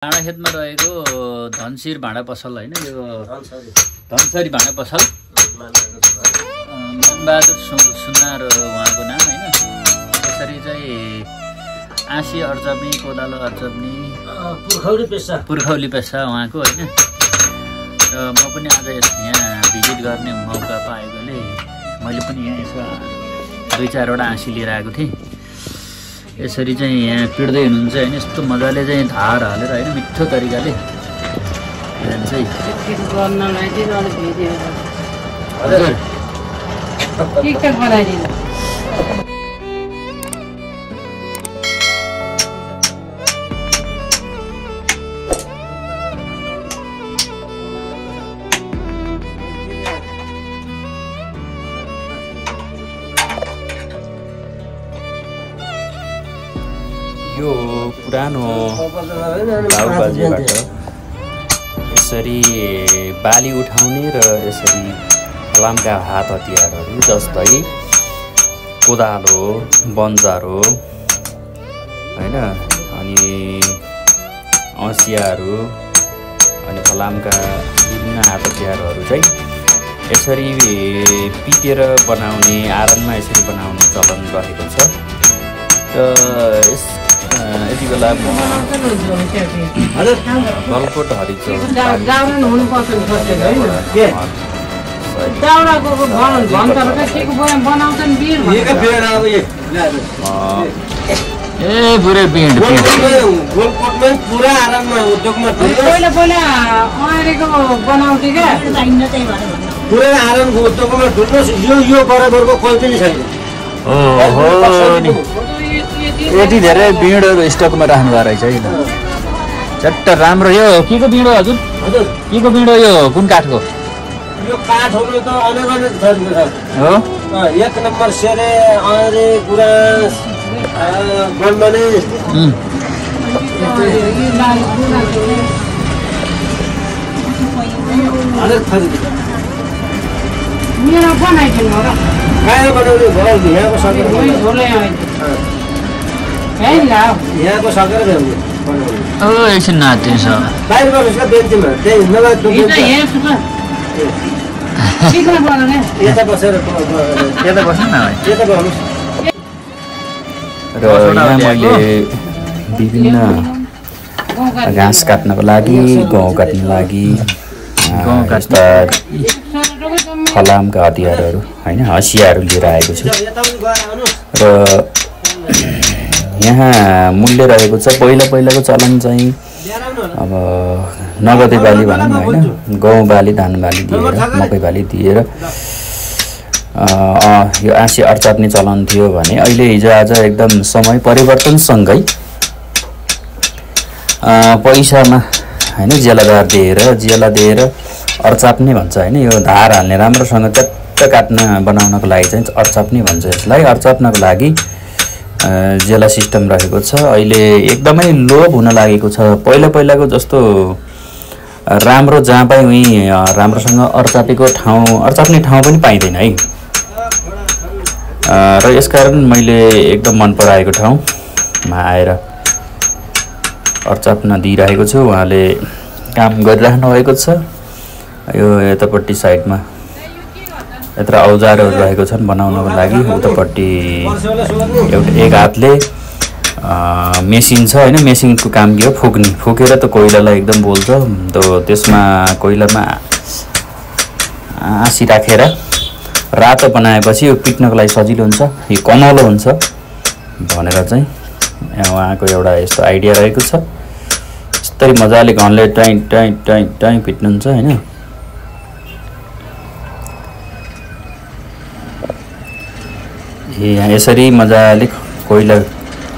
भाँडाखेतमा रहेको धनसिर भाँडा पसल हैन यो धनसरी भाँडा पसल मानबहादुर सुनार उहाँको नाम हैन। यसरी चाहिँ आँसी अर्चप्नी कोदालो अर्चप्नी पुर्खौली पेसा उहाँको हैन। र म पनि आज यहाँ भिजिट गर्ने मौका पाएकोले मैले पनि यहाँ यसो 2-4 वटा आँसी लिएर आएको थिएँ। यसरी चाहिँ यहाँ पिड्दै हुनुहुन्छ हैन। यस्तो मजाले चाहिँ धार हालेर हैन मिठो तरिकाले चाहिँ यो पुरानो बाउबाजेबाट यसरी बाली उठाउने र यसरी फलामका हात हतियारहरू जस्तै कोदालो बन्जारो हैन अनि औँसियाहरू अनि फलामका विभिन्न हात हतियारहरू चाहिँ यसरी पिटेर बनाउने आरनमा यसरी बनाउने चलन रहेको छ। यति बेला म गलकोट हरिचौर पुरै पिँड पुरा आराममा उद्योगमा पुरै आरामको उद्योगमा ढुल्नु यो बराबरको कोही पनि छैन। यति धेरै बिँडहरू स्टकमा राख्नु भएको रहेछ है। चट्ट राम्रो। यो के को बिँड हो हजुर? हजुर के को बिँड हो यो? कुन काठको? यो काठहरू त अनेक अनेक थरीको छ हो। 1 नम्बर सेरे अरे गुराँस गन्डने अनेक थरीको मेरो बनाइदिनु होला। कहाँ बनाउने भयो? यहाँको सकेर यहाँको सकेर भ्याउने एकछिन नाच्यो छ बाहिर गर्नुहोस् न बेन्चीमा त्यही नभए यता बसेर यता बस्नु न भाइ। यता बस्नुहोस्। र यहाँ मैले विभिन्न घाँस काट्नको लागि गहुँ काट्नको लागि यस्ता फलामका हतियारहरू हैन हँसियाहरू लिएर आएको छु। र यहाँ मूल्य रहेको छ पहिलाको चलन चाहिँ अब नगदे बाली भनौँ न हैन गहुँ बाली धान बाली दिएर मकै बाली दिएर यो आँसी अर्चाप्ने चलन थियो भने अहिले हिजोआज एकदम समय परिवर्तनसँगै पैसामा हैन ज्याला दिएर अर्चाप्ने भन्छ हैन। यो धार हाल्ने राम्रोसँग चट्ट काट्न बनाउनको लागि चाहिँ अर्चाप्ने भन्छ यसलाई। अर्चाप्नको लागि ज्याला सिस्टम रहेको छ। अहिले एकदमै लोभ हुन लागेको छ। पहिलाको जस्तो राम्रो जहाँ पाइ उही राम्रोसँग अर्चाप्ने ठाउँ पनि पाइँदैन है। र यसकारण मैले एकदम मन पराएको ठाउँमा आएर अर्चाप्न दिइरहेको छु। उहाँले काम गरिराख्नु भएको छ। यो यतापट्टि साइडमा यत्र औजारहरू रहेको छन् बनाउनको लागि। उतापट्टि एक हातले मेसिन छ हैन। मेसिनको काम के हो? फुकेर त कोइलालाई एकदम बोल्छ। त्यसमा कोइलामा आँसी राखेर रातो बनाएपछि यो पिट्नको लागि सजिलो हुन्छ, यो कनौलो हुन्छ भनेर चाहिँ उहाँको एउटा यस्तो आइडिया रहेको छ। यस्तै मजाले घनले टाइ पिट्नुहुन्छ हैन। यहाँ यसरी मजाले कोइला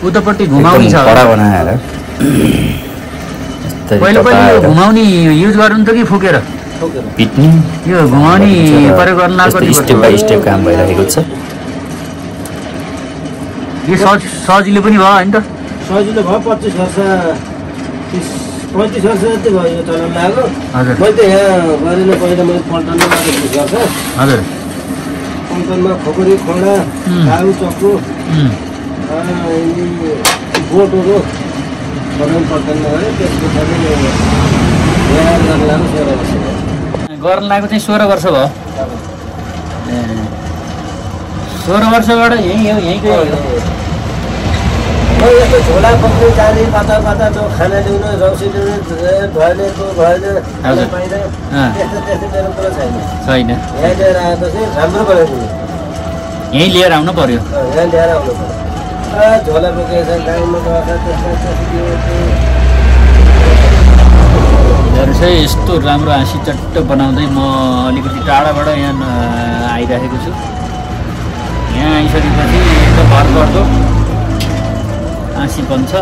उतापट्टि घुमाउने छ कडा बनाएर पहिला घुमाउने युज गर्नु त कि फुकेर पिट्ने यो घुमाउने प्रयोग गर्न स्टेप बाइ स्टेप काम भइरहेको छ। यो सजिलो पनि भयो हैन त? सजिलो भयो। 25 वर्ष 35 वर्ष जति भयो यो चलन लाग्यो। मैले त यहाँ गरेन पहिला मैले पल्टनमा गरेको 20 वर्ष। हजुर पल्टनमा खोकरी खोडा घाउ चक्कु बोटहरू बनाउनु पर्दैन भने त्यस पछाडि बिहा गर्न लाग्नु 16 वर्ष भयो। गर्न लागेको चाहिँ 16 वर्ष भयो। 16 वर्षबाट यहीँकै यस्तो झोला पक्रिनु जाने कता कता त्यो खाना ल्याउनु रौसी ल्याउनु भएन पाइँदैन त्यस्तो मेरो कुरा छैन। छैन यहाँ लिएर आएपछि राम्रो बनाइदिनु। यहीँ लिएर आउनु पर्यो। यहाँ लिएर आउनु पर्यो। झोला बोकेको छ गाउँमा गएर यिनीहरू चाहिँ यस्तो राम्रो हाँसी चट्ट बनाउँदै म अलिकति टाढाबाट यहाँ आइरहेको छु। यहाँ आइसकेपछि एकदम भरपर्दो हाँसी बन्छ।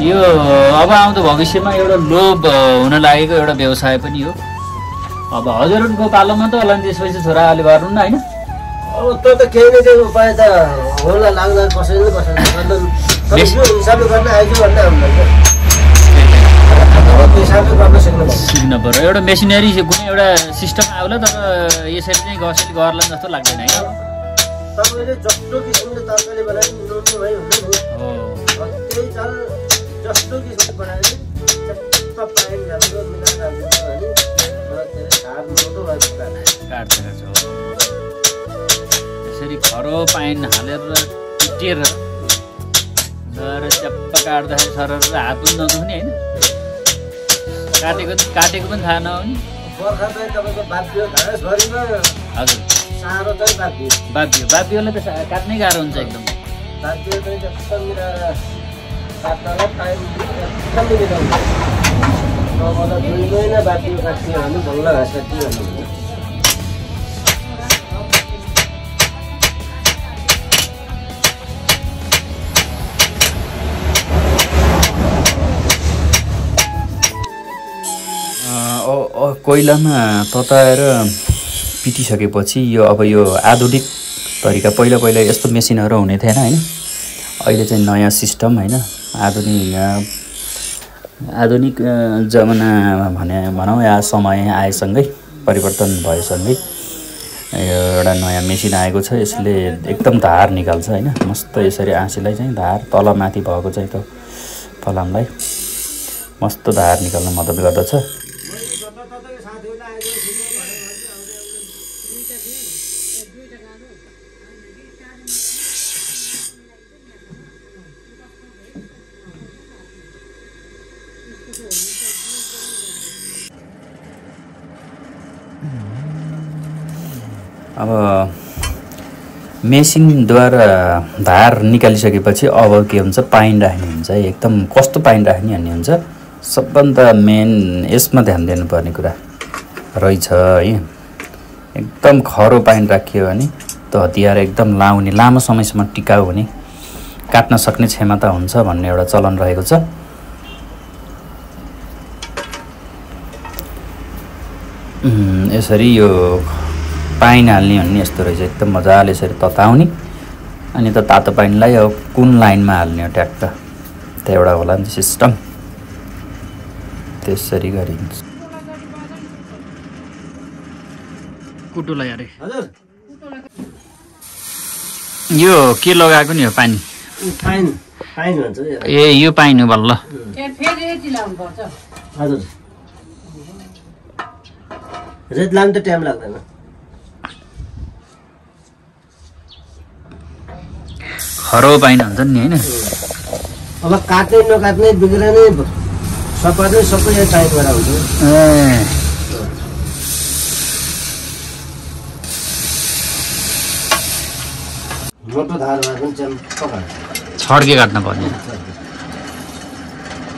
यो अब आउँदो भविष्यमा एउटा लोभ हुन लागेको एउटा व्यवसाय पनि हो। अब हजुरहरूको पालोमा त होला नि, त्यसपछि छोराहरूले गर्नु न होइन। अब त्यो त केही न केही उपाय त होला लाग्दा कसैले हिसाबले गर्न आइज भन्ने सिक्नु पर्यो। एउटा मेसिनरी कुनै एउटा सिस्टम आउला, तर यसरी चाहिँ कसैले गर्ला जस्तो लाग्दैन होइन। तपाईँले जस्तो किसिमले तरकारी बनायो नुन भइ हुन्छ नि त्यही चाल जस्तो किसिमले बनायो नि चप्प पाइन राम्रो मिलाएर हाल्छ भने त्यसले खार मोटो भएको काट्छ। यसरी खरो पाइन हालेर टिटेर गएर चप्प काट्दाखेरि सरर हात पनि नदुख्ने होइन। काटेको पनि थाहा नहुने। बर्खा चाहिँ तपाईँको बाध्य घाँसभरिमा हजुर साह्रो चाहिँ बाध्योले त काट्नै गाह्रो हुन्छ एकदम। बाध्य चाहिँ जस्तो मिलाएर काट्नलाई टाइम एकदम मिलाउँछ। नभए 2 महिना बाध्य काट्यो भने बल्ल घाँस काट्यो भने कोइलामा तताएर पिटिसकेपछि अब यो आधुनिक तरिका पहिला यस्तो मेसिनहरू हुने थिएन होइन। अहिले चाहिँ नयाँ सिस्टम होइन, आधुनिक जमाना भनौँ या समय आएसँगै परिवर्तन भएसँगै एउटा नयाँ मेसिन आएको छ। यसले एकदम धार निकाल्छ होइन। मस्त यसरी आँसीलाई चाहिँ धार तलमाथि भएको चाहिँ त्यो फलामलाई मस्त धार निकाल्न मद्दत गर्दछ। अब मेसिनद्वारा धार निकालिसकेपछि अब के हुन्छ, पाइन राख्ने हुन्छ। एकदम कस्तो पाइन राख्ने भन्ने हुन्छ। सबभन्दा मेन यसमा ध्यान दिनुपर्ने कुरा रहेछ है। एकदम खरो पाइन राखियो भने त्यो हतियार एकदम लाउने, लामो समयसम्म टिकाउ हुने, काट्न सक्ने क्षमता हुन्छ भन्ने एउटा चलन रहेको छ। यसरी यो पाइन हाल्ने भन्ने यस्तो रहेछ। एकदम मजाले यसरी तताउने अनि त तातो पाइनलाई अब कुन लाइनमा हाल्ने हो ट्याक्क त्यो एउटा होला नि सिस्टम। त्यसरी गरिन्छ। कुटुलाई अरे हजुर यो के लगाएको नि हो पानी? पाइन भन्छ ए यो पाइन हो बल्ल। हजुर रेड लाम त टाइम लाग्दैन। खरो पाइन हुन्छ नि होइन। अब काट्ने नकाट्ने बिग्रने सबै टाइम गरेर हुन्छ। मोटो धार भए पनि छड्के काट्न पर्ने।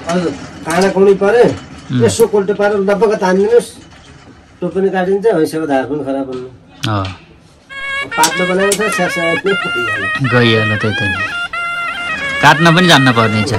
हजुर काँडा कुनै पऱ्यो यसो कोल्टे पारेर डब्बाको तानिदिनुहोस्, त्यो पनि काटिन्छ। हैँसेको धार पनि खराब हुनु। पातलो बनाएको छ गइहाल्यो। त्यही त काट्न पनि जान्न पर्ने छ।